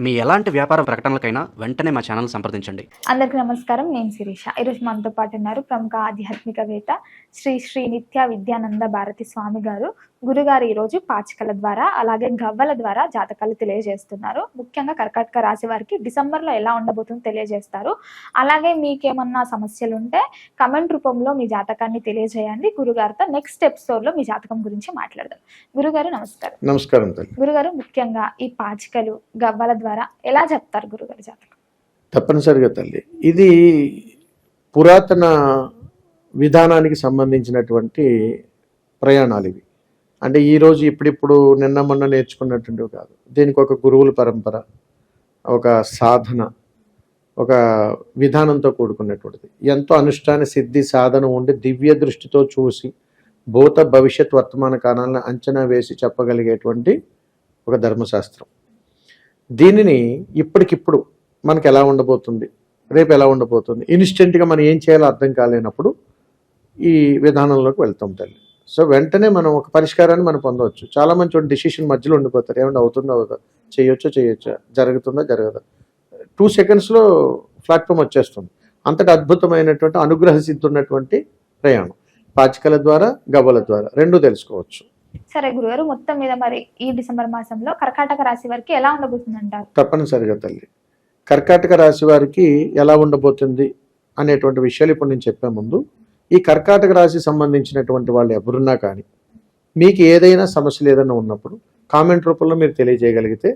మీ ఎలాంటి వ్యాపార ప్రకటనలకైనా వెంటనే మా ఛానల్ సంప్రదించండి. అందరికీ నమస్కారం. నేను శిరీష. ఈరోజు మనతో పాటు ఉన్నారు ప్రముఖ ఆధ్యాత్మికవేత్త శ్రీ శ్రీ నిత్య విద్యానంద భారతి స్వామి గారు. గురుగారు ఈరోజు పాచికల ద్వారా అలాగే గవ్వల ద్వారా జాతకాలు తెలియజేస్తున్నారు. ముఖ్యంగా కర్కాటక రాశి వారికి డిసెంబర్లో ఎలా ఉండబోతుందో తెలియజేస్తారు. అలాగే మీకేమన్నా సమస్యలు ఉంటే కమెంట్ రూపంలో మీ జాతకాన్ని తెలియజేయండి. గురుగారితో నెక్స్ట్ ఎపిసోడ్లో మీ జాతకం గురించి మాట్లాడదాం. గురుగారు నమస్కారం. నమస్కారం తల్లి. గురుగారు, ముఖ్యంగా ఈ పాచికలు గవ్వల ద్వారా ఎలా చెప్తారు గురుగారు జాతకం? తప్పనిసరిగా తల్లి, ఇది పురాతన విధానానికి సంబంధించినటువంటి ప్రయాణాలు ఇవి. అంటే ఈరోజు ఇప్పుడిప్పుడు నిన్న మొన్న నేర్చుకున్నటువంటివి కాదు. దీనికి ఒక గురువుల పరంపర, ఒక సాధన, ఒక విధానంతో కూడుకున్నటువంటిది. ఎంతో అనుష్ఠాన సిద్ధి సాధన ఉండి దివ్య దృష్టితో చూసి భూత భవిష్యత్ వర్తమాన కాలాలను అంచనా వేసి చెప్పగలిగేటువంటి ఒక ధర్మశాస్త్రం. దీనిని ఇప్పటికిప్పుడు మనకు ఎలా ఉండబోతుంది, రేపు ఎలా ఉండబోతుంది, ఇన్స్టెంట్గా మనం ఏం చేయాలో అర్థం కాలేనప్పుడు ఈ విధానంలోకి వెళ్తాం తల్లి. సో వెంటనే మనం ఒక పరిష్కారాన్ని మనం పొందవచ్చు. చాలా మంచి డిసిషన్ మధ్యలో ఉండిపోతారు. ఏమన్నా అవుతుందో అవుతుందా, చేయొచ్చా, జరుగుతుందా జరగదా, 2 సెకండ్స్లో ప్లాట్ఫామ్ వచ్చేస్తుంది. అంతటి అద్భుతమైనటువంటి అనుగ్రహ సిద్ధి ఉన్నటువంటి ప్రయాణం పాచికల ద్వారా గవ్వల ద్వారా రెండూ తెలుసుకోవచ్చు. సరే గురుగారు, మొత్తం మీద మరి ఈ డిసెంబర్ మాసంలో కర్కాటక రాశి వారికి ఎలా ఉండబోతుంది అంటారు? తప్పనిసరిగా తల్లి, కర్కాటక రాశి వారికి ఎలా ఉండబోతుంది అనేటువంటి విషయాలు ఇప్పుడు నేను చెప్పే ముందు, ఈ కర్కాటక రాశి సంబంధించినటువంటి వాళ్ళు ఎవరున్నా కానీ మీకు ఏదైనా సమస్యలు ఏదైనా ఉన్నప్పుడు కామెంట్ రూపంలో మీరు తెలియజేయగలిగితే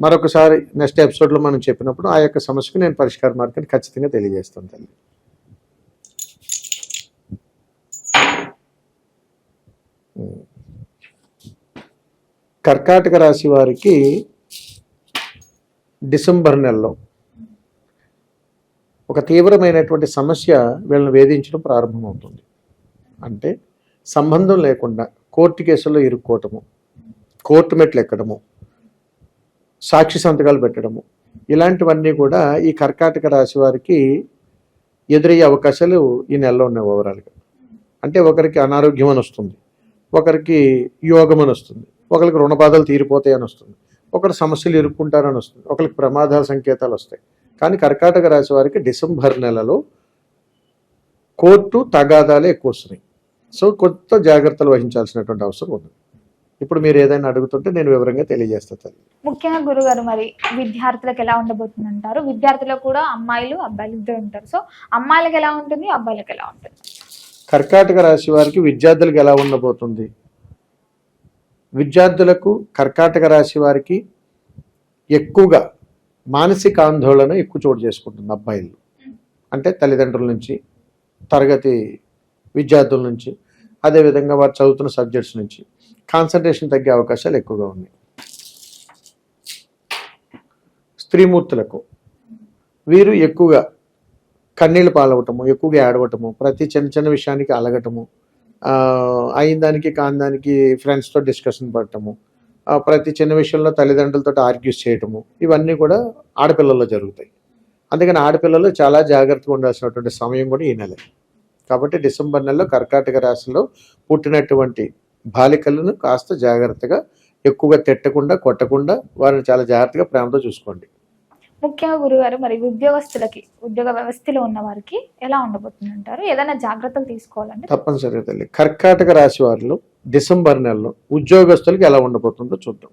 మరొకసారి నెక్స్ట్ ఎపిసోడ్లో మనం చెప్పినప్పుడు ఆ యొక్క సమస్యకు నేను పరిష్కార మార్గాన్ని ఖచ్చితంగా తెలియజేస్తాను తల్లి. కర్కాటక రాశి వారికి డిసెంబర్ నెలలో ఒక తీవ్రమైనటువంటి సమస్య వీళ్ళని వేధించడం ప్రారంభమవుతుంది. అంటే సంబంధం లేకుండా కోర్టు కేసుల్లో ఇరుక్కోవటము, కోర్టు మెట్లు ఎక్కడము, సాక్షి సంతకాలు పెట్టడము, ఇలాంటివన్నీ కూడా ఈ కర్కాటక రాశి వారికి ఎదురయ్యే అవకాశాలు ఈ నెలలో ఉన్నాయి ఓవరాల్గా. అంటే ఒకరికి అనారోగ్యం అని వస్తుంది, ఒకరికి యోగం అని వస్తుంది, ఒకరికి రుణబాధలు తీరిపోతాయని వస్తుంది, ఒకరు సమస్యలు ఇరుక్కుంటారని వస్తుంది, ఒకరికి ప్రమాదాల సంకేతాలు వస్తాయి. కానీ కర్కాటక రాశి వారికి డిసెంబర్ నెలలో కోర్టు తగాదాలే ఎక్కువ వస్తున్నాయి. సో కొత్త జాగ్రత్తలు వహించాల్సినటువంటి అవసరం ఉంది. ఇప్పుడు మీరు ఏదైనా అడుగుతుంటే నేను వివరంగా తెలియజేస్తాను. ముఖ్యంగా గురుగారు, మరి విద్యార్థులకు ఎలా ఉండబోతుంది అంటారు? విద్యార్థులు కూడా అమ్మాయిలు అబ్బాయిలు ఇద్దరు ఉంటారు. సో అమ్మాయిలకు ఎలా ఉంటుంది, అబ్బాయిలకు ఎలా ఉంటుంది? కర్కాటక రాశి వారికి విద్యార్థులకు ఎలా ఉండబోతుంది? విద్యార్థులకు కర్కాటక రాశి వారికి ఎక్కువగా మానసిక ఆందోళన ఎక్కువ చోటు చేసుకుంటుంది. అబ్బాయిలు అంటే తల్లిదండ్రుల నుంచి, తరగతి విద్యార్థుల నుంచి, అదేవిధంగా వారు చదువుతున్న సబ్జెక్ట్స్ నుంచి కాన్సన్ట్రేషన్ తగ్గే అవకాశాలు ఎక్కువగా ఉన్నాయి. స్త్రీమూర్తులకు వీరు ఎక్కువగా కన్నీళ్ళు పాలవటము, ఎక్కువగా ఏడవటము, ప్రతి చిన్న విషయానికి అలగటము, అయిన దానికి కాని దానికి ఫ్రెండ్స్తో డిస్కషన్ పడటము, ప్రతి చిన్న విషయంలో తల్లిదండ్రులతో ఆర్గ్యూస్ చేయటము, ఇవన్నీ కూడా ఆడపిల్లల్లో జరుగుతాయి. అందుకని ఆడపిల్లలు చాలా జాగ్రత్తగా ఉండాల్సినటువంటి సమయం కూడా ఈ నెల. కాబట్టి డిసెంబర్ నెలలో కర్కాటక రాశిలో పుట్టినటువంటి బాలికలను కాస్త జాగ్రత్తగా, ఎక్కువగా తిట్టకుండా, కొట్టకుండా వారిని చాలా జాగ్రత్తగా ప్రేమతో చూసుకోండి. ముఖ్యంగా గురుగారు, మరి ఉద్యోగస్తులకి, ఉద్యోగ వ్యవస్థలో ఉన్న వారికి ఎలా ఉండబోతుంది అంటారు? ఏదైనా జాగ్రత్తలు తీసుకోవాలంటే? తప్పనిసరిగా తల్లి, కర్కాటక రాశి వారిలో డిసెంబర్ నెలలో ఉద్యోగస్తులకి ఎలా ఉండబోతుందో చూద్దాం.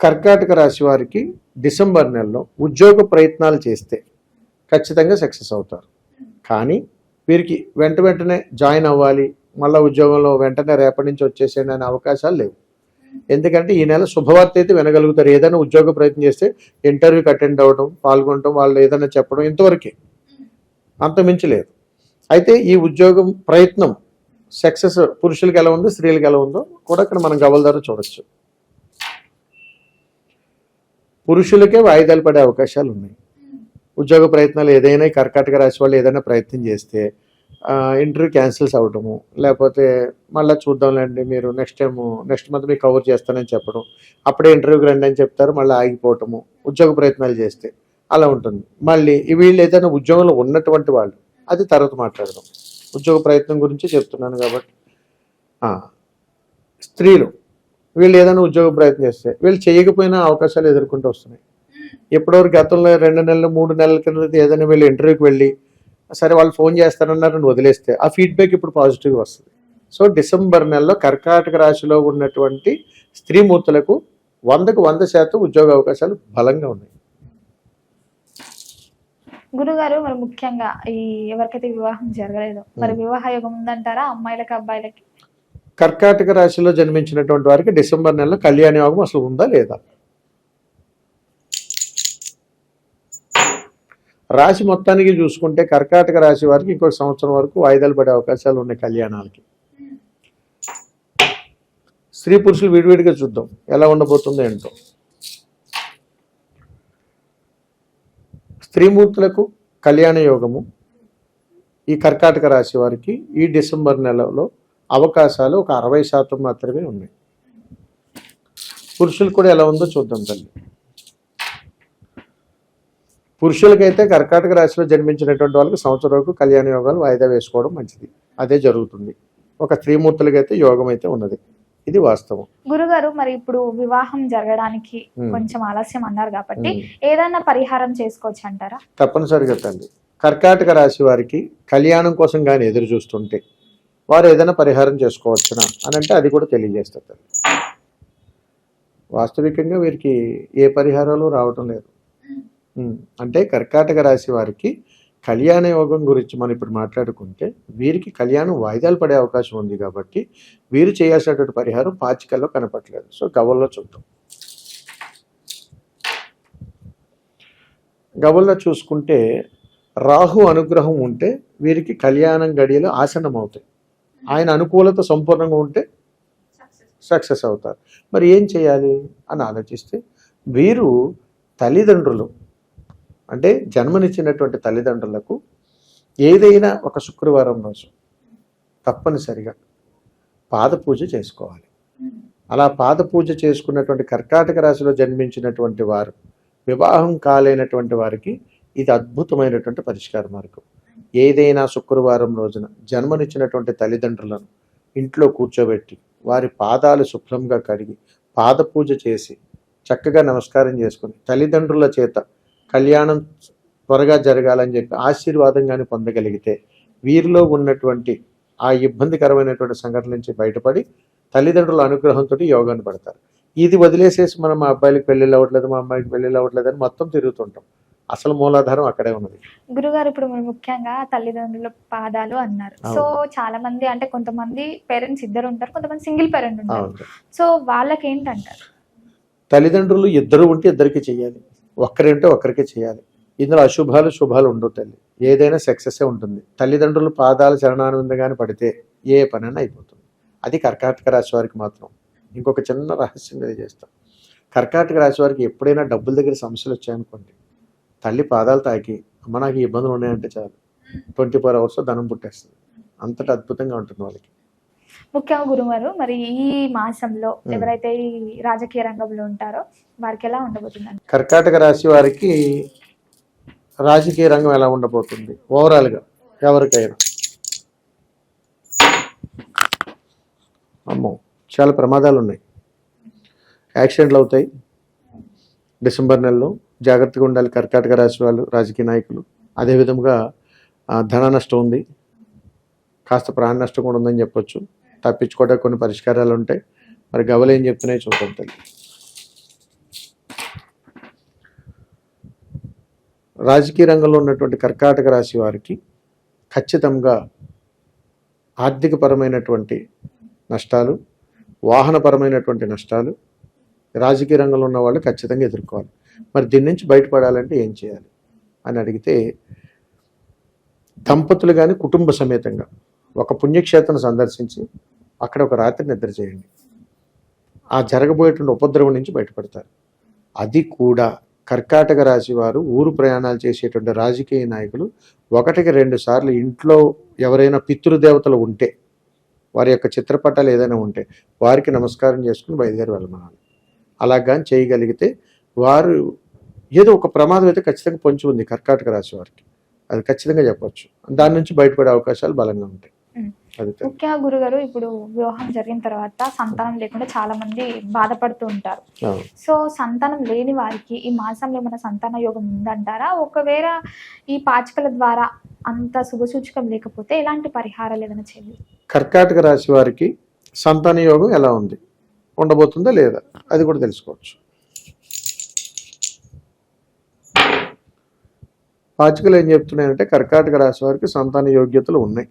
కర్కాటక రాశి వారికి డిసెంబర్ నెలలో ఉద్యోగ ప్రయత్నాలు చేస్తే ఖచ్చితంగా సక్సెస్ అవుతారు. కానీ వీరికి వెంటనే జాయిన్ అవ్వాలి, మళ్ళీ ఉద్యోగంలో వెంటనే రేపటి నుంచి వచ్చేసేయండి అనే అవకాశాలు లేవు. ఎందుకంటే ఈ నెల శుభవార్త అయితే వినగలుగుతారు. ఏదైనా ఉద్యోగ ప్రయత్నం చేస్తే ఇంటర్వ్యూకి అటెండ్ అవ్వడం, పాల్గొనడం, వాళ్ళు ఏదైనా చెప్పడం, ఇంతవరకే, అంతమించి లేదు. అయితే ఈ ఉద్యోగం ప్రయత్నం సక్సెస్ పురుషులకి ఎలా ఉందో, స్త్రీలకు ఎలా ఉందో కూడా ఇక్కడ మనం గవ్వల ద్వారా చూడొచ్చు. పురుషులకే వాయిదాలు పడే అవకాశాలు ఉన్నాయి. ఉద్యోగ ప్రయత్నాలు ఏదైనా కర్కాటక రాశి వాళ్ళు ఏదైనా ప్రయత్నం చేస్తే ఇంటర్వ్యూ క్యాన్సిల్స్ అవ్వడము, లేకపోతే మళ్ళీ చూద్దాంలేండి మీరు నెక్స్ట్ మంత్ మీకు కవర్ చేస్తానని చెప్పడం, అప్పుడే ఇంటర్వ్యూకి రండి అని చెప్తారు, మళ్ళీ ఆగిపోవటము. ఉద్యోగ ప్రయత్నాలు చేస్తే అలా ఉంటుంది. మళ్ళీ వీళ్ళు ఏదైనా ఉద్యోగంలో ఉన్నటువంటి వాళ్ళు, అది తర్వాత మాట్లాడదాం. ఉద్యోగ ప్రయత్నం గురించి చెప్తున్నాను కాబట్టి స్త్రీలు వీళ్ళు ఏదైనా ఉద్యోగ ప్రయత్నం చేస్తే వీళ్ళు చేయకపోయినా అవకాశాలు ఎదుర్కొంటూ వస్తున్నాయి. ఎప్పటివరకు గతంలో 2 నెలలు 3 నెలల కింద ఏదైనా వీళ్ళు ఇంటర్వ్యూకి వెళ్ళి సరే వాళ్ళు ఫోన్ చేస్తారన్నారని వదిలేస్తే ఆ ఫీడ్బ్యాక్ ఇప్పుడు పాజిటివ్గా వస్తుంది. సో డిసెంబర్ నెలలో కర్కాటక రాశిలో ఉన్నటువంటి స్త్రీమూర్తులకు 100కు 100% ఉద్యోగ అవకాశాలు బలంగా ఉన్నాయి. గురుగారు మరి ముఖ్యంగా ఈ ఎవరికైతే వివాహం జరగలేదో మరి వివాహ యోగం ఉందంటారా అమ్మాయిలకి అబ్బాయిలకి? కర్కాటక రాశిలో జన్మించినటువంటి వారికి డిసెంబర్ నెలలో కళ్యాణ యోగం అసలు ఉందా లేదా? రాశి మొత్తానికి చూసుకుంటే కర్కాటక రాశి వారికి ఇంకొక సంవత్సరం వరకు వాయిదాలు పడే అవకాశాలు ఉన్నాయి కళ్యాణాలకి. స్త్రీ పురుషులు విడివిడిగా చూద్దాం ఎలా ఉండబోతుందో ఏంటో. స్త్రీమూర్తులకు కళ్యాణ యోగము ఈ కర్కాటక రాశి వారికి ఈ డిసెంబర్ నెలలో అవకాశాలు ఒక 60% మాత్రమే ఉన్నాయి. పురుషులు కూడా ఎలా ఉందో చూద్దాం తల్లి. పురుషులకైతే కర్కాటక రాశిలో జన్మించినటువంటి వాళ్ళకి సంవత్సరం వరకు కళ్యాణ యోగాలు వాయిదా వేసుకోవడం మంచిది. అదే జరుగుతుంది. ఒక స్త్రీమూర్తులకైతే యోగం అయితే ఉన్నది. ఇది వాస్తవం. గురుగారు మరి ఇప్పుడు వివాహం జరగడానికి కొంచెం ఆలస్యం అన్నారు కాబట్టి ఏదైనా పరిహారం చేసుకోవచ్చు అంటారా? తప్పనిసరిగా తల్లి. కర్కాటక రాశి వారికి కళ్యాణం కోసం కానీ ఎదురు చూస్తుంటే వారు ఏదైనా పరిహారం చేసుకోవచ్చునా అని అంటే అది కూడా తెలియజేస్తారు తల్లి. వాస్తవికంగా వీరికి ఏ పరిహారాలు రావటం లేదు. అంటే కర్కాటక రాశి వారికి కళ్యాణ యోగం గురించి మనం ఇప్పుడు మాట్లాడుకుంటే వీరికి కళ్యాణం వాయిదాలు పడే అవకాశం ఉంది కాబట్టి వీరు చేయాల్సినటువంటి పరిహారం పాచికల్లో కనపట్లేదు. సో గవ్వల్లో చూద్దాం. గవ్వల్లో చూసుకుంటే రాహు అనుగ్రహం ఉంటే వీరికి కళ్యాణం గడియలు ఆసనం అవుతాయి. ఆయన అనుకూలత సంపూర్ణంగా ఉంటే సక్సెస్ అవుతారు. మరి ఏం చేయాలి అని ఆలోచిస్తే వీరు తల్లిదండ్రులు అంటే జన్మనిచ్చినటువంటి తల్లిదండ్రులకు ఏదైనా ఒక శుక్రవారం రోజు తప్పనిసరిగా పాదపూజ చేసుకోవాలి. అలా పాదపూజ చేసుకున్నటువంటి కర్కాటక రాశిలో జన్మించినటువంటి వారు వివాహం కాలేనటువంటి వారికి ఇది అద్భుతమైనటువంటి పరిష్కార మార్గం. ఏదైనా శుక్రవారం రోజున జన్మనిచ్చినటువంటి తల్లిదండ్రులను ఇంట్లో కూర్చోబెట్టి వారి పాదాలు శుభ్రంగా కడిగి పాదపూజ చేసి చక్కగా నమస్కారం చేసుకుని తల్లిదండ్రుల చేత కళ్యాణం త్వరగా జరగాలని చెప్పి ఆశీర్వాదం కానీ పొందగలిగితే వీరిలో ఉన్నటువంటి ఆ ఇబ్బందికరమైనటువంటి సంఘటన నుంచి బయటపడి తల్లిదండ్రుల అనుగ్రహంతో యోగాన్ని పడతారు. ఇది వదిలేసేసి మనం మా అబ్బాయికి పెళ్ళిళ్ళు అవ్వట్లేదు మా అమ్మాయికి పెళ్ళిళ్ళు అవ్వట్లేదు అని మొత్తం తిరుగుతుంటాం. అసలు మూలాధారం అక్కడే ఉన్నది. గురుగారు ఇప్పుడు మీరు ముఖ్యంగా తల్లిదండ్రుల పాదాలు అన్నారు. సో చాలా మంది అంటే కొంతమంది పేరెంట్స్ ఇద్దరు ఉంటారు, కొంతమంది సింగిల్ పేరెంట్ ఉంటారు. సో వాళ్ళకి ఏంటంటారు? తల్లిదండ్రులు ఇద్దరు ఉంటే ఇద్దరికి చేయాలి, ఒక్కరింటే ఒక్కరికి చేయాలి. ఇందులో అశుభాలు శుభాలు ఉండవు తల్లి. ఏదైనా సక్సెస్సే ఉంటుంది. తల్లిదండ్రులు పాదాలు చరణానందంగానే పడితే ఏ పనైనా అయిపోతుంది. అది కర్కాటక రాశి వారికి మాత్రం. ఇంకొక చిన్న రహస్యం తెలియజేస్తాం. కర్కాటక రాశి వారికి ఎప్పుడైనా డబ్బుల దగ్గర సమస్యలు వచ్చాయనుకోండి, తల్లి పాదాలు తాకి అమ్మ నాకు ఈ ఇబ్బందులు ఉన్నాయంటే చాలు 24 hours ధనం పుట్టేస్తుంది. అంతటా అద్భుతంగా ఉంటుంది వాళ్ళకి. ముఖ్యంగా గురుగారు మరి ఈ మాసంలో ఎవరైతే ఈ రాజకీయ రంగంలో ఉంటారో వారికి ఎలా ఉండబోతుందండి? కర్కాటక రాశి వారికి రాజకీయ రంగం ఎలా ఉండబోతుంది ఓవరాల్గా ఎవరికైనా? అమ్మో చాలా ప్రమాదాలు ఉన్నాయి. యాక్సిడెంట్లు అవుతాయి డిసెంబర్ నెలలో. జాగ్రత్తగా ఉండాలి కర్కాటక రాశి వాళ్ళు, రాజకీయ నాయకులు. అదేవిధంగా ధన నష్టం ఉంది, కాస్త ప్రాణ నష్టం కూడా ఉందని చెప్పొచ్చు. తప్పించుకోవడానికి కొన్ని పరిష్కారాలు ఉంటాయి. మరి గవలు ఏం చెప్తున్నాయి చూద్దాం తల్లి. రాజకీయ రంగంలో ఉన్నటువంటి కర్కాటక రాశి వారికి ఖచ్చితంగా ఆర్థికపరమైనటువంటి నష్టాలు, వాహనపరమైనటువంటి నష్టాలు రాజకీయ రంగంలో ఉన్న వాళ్ళు ఖచ్చితంగా ఎదుర్కోవాలి. మరి దీని నుంచి బయటపడాలంటే ఏం చేయాలి అని అడిగితే దంపతులు కానీ కుటుంబ సమేతంగా ఒక పుణ్యక్షేత్రం సందర్శించి అక్కడ ఒక రాత్రి నిద్ర చేయండి. ఆ జరగబోయేటువంటి ఉపద్రవం నుంచి బయటపడతారు. అది కూడా కర్కాటక రాశి వారు ఊరు ప్రయాణాలు చేసేటువంటి రాజకీయ నాయకులు 1కి 2 సార్లు ఇంట్లో ఎవరైనా పితృదేవతలు ఉంటే వారి యొక్క చిత్రపటాలు ఏదైనా ఉంటే వారికి నమస్కారం చేసుకుని బయలుదేరి వెళ్ళమనాలి. అలా కానీ చేయగలిగితే వారు ఏదో ఒక ప్రమాదం అయితే ఖచ్చితంగా పొంచి ఉంది కర్కాటక రాశి వారికి, అది ఖచ్చితంగా చెప్పవచ్చు. దాని నుంచి బయటపడే అవకాశాలు బలంగా ఉంటాయి. అది తల్లి. ముఖ్యంగా గురుగారు ఇప్పుడు వివాహం జరిగిన తర్వాత సంతానం లేకుండా చాలా మంది బాధపడుతూ ఉంటారు. అవును. సో సంతానం లేని వారికి ఈ మాసంలో ఏమైనా సంతాన యోగం ఉందంటారా? ఒకవేళ ఈ పాచికల ద్వారా అంత శుభసూచకం లేకపోతే ఎలాంటి పరిహారాలు ఏమైనా చేయాలి? కర్కాటక రాశి వారికి సంతాన యోగం ఎలా ఉంది, ఉండబోతుందా లేదా, అది కూడా తెలుసుకోవచ్చు. పాచికలు ఏం చెప్తున్నాయంటే కర్కాటక రాశి వారికి సంతాన యోగ్యతలు ఉన్నాయి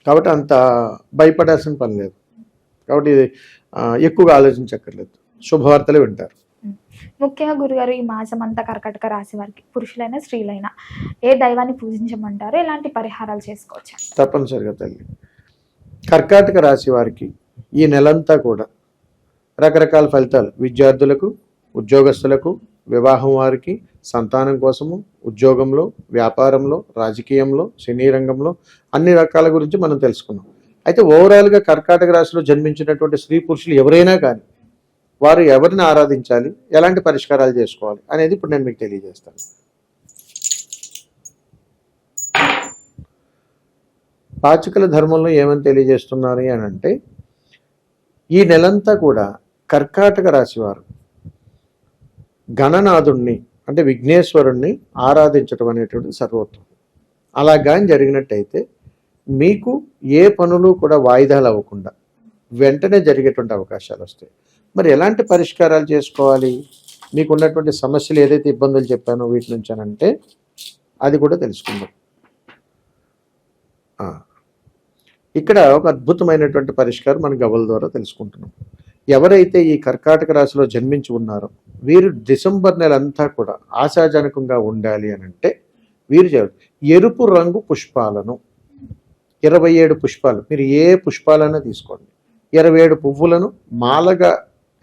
కాబట్టి అంత భయపడాల్సిన పని లేదు. కాబట్టి ఎక్కువగా ఆలోచించక్కర్లేదు, శుభవార్తలు వింటారు. ముఖ్యంగా గురుగారు ఈ మాసం అంతా కర్కాటక రాశి వారికి పురుషులైనా స్త్రీలైనా ఏ దైవాన్ని పూజించమంటారు? ఎలాంటి పరిహారాలు చేసుకోవచ్చు? తప్పనిసరిగా తల్లి, కర్కాటక రాశి వారికి ఈ నెలంతా కూడా రకరకాల ఫలితాలు, విద్యార్థులకు, ఉద్యోగస్తులకు, వివాహం వారికి, సంతానం కోసము, ఉద్యోగంలో, వ్యాపారంలో, రాజకీయంలో, సినీ రంగంలో అన్ని రకాల గురించి మనం తెలుసుకున్నాం. అయితే ఓవరాల్గా కర్కాటక రాశిలో జన్మించినటువంటి స్త్రీ పురుషులు ఎవరైనా కానీ వారు ఎవరిని ఆరాధించాలి, ఎలాంటి పరిష్కారాలు చేసుకోవాలి అనేది ఇప్పుడు నేను మీకు తెలియజేస్తాను. పాచికల ధర్మంలో ఏమని తెలియజేస్తున్నారు అని అంటే ఈ నెలంతా కూడా కర్కాటక రాశి వారు గణనాథుణ్ణి అంటే విఘ్నేశ్వరుణ్ణి ఆరాధించడం అనేటువంటిది సర్వోత్తమం. అలా కానీ జరిగినట్టయితే మీకు ఏ పనులు కూడా వాయిదాలు అవ్వకుండా వెంటనే జరిగేటువంటి అవకాశాలు వస్తాయి. మరి ఎలాంటి పరిష్కారాలు చేసుకోవాలి, మీకు ఉన్నటువంటి సమస్యలు ఏదైతే ఇబ్బందులు చెప్పానో వీటి నుంచి అంటే అది కూడా తెలుసుకుందాం. ఇక్కడ ఒక అద్భుతమైనటువంటి పరిష్కారం మన గవ్వల ద్వారా తెలుసుకుంటున్నాం. ఎవరైతే ఈ కర్కాటక రాశిలో జన్మించి ఉన్నారో వీరు డిసెంబర్ నెల అంతా కూడా ఆశాజనకంగా ఉండాలి అని అంటే వీరు ఎరుపు రంగు పుష్పాలను 27 పుష్పాలు, మీరు ఏ పుష్పాలైనా తీసుకోండి, 27 పువ్వులను మాలగా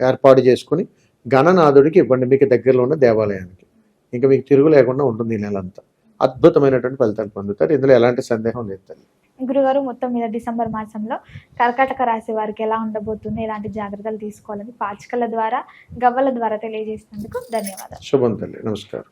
ఏర్పాటు చేసుకుని గణనాథుడికి ఇవ్వండి, మీకు దగ్గరలో ఉన్న దేవాలయానికి. ఇంకా మీకు తిరుగు లేకుండా ఉంటుంది ఈ నెలంతా. అద్భుతమైనటువంటి ఫలితాలు పొందుతారు, ఇందులో ఎలాంటి సందేహం లేదు తల్లి. గురుగారు మొత్తం మీద డిసెంబర్ మాసంలో కర్కాటక రాశి వారికి ఎలా ఉండబోతుంది, ఎలాంటి జాగ్రత్తలు తీసుకోవాలని పాచికల ద్వారా, గవ్వల ద్వారా తెలియజేసినందుకు ధన్యవాదాలు. శుభం తల్లి, నమస్కారం.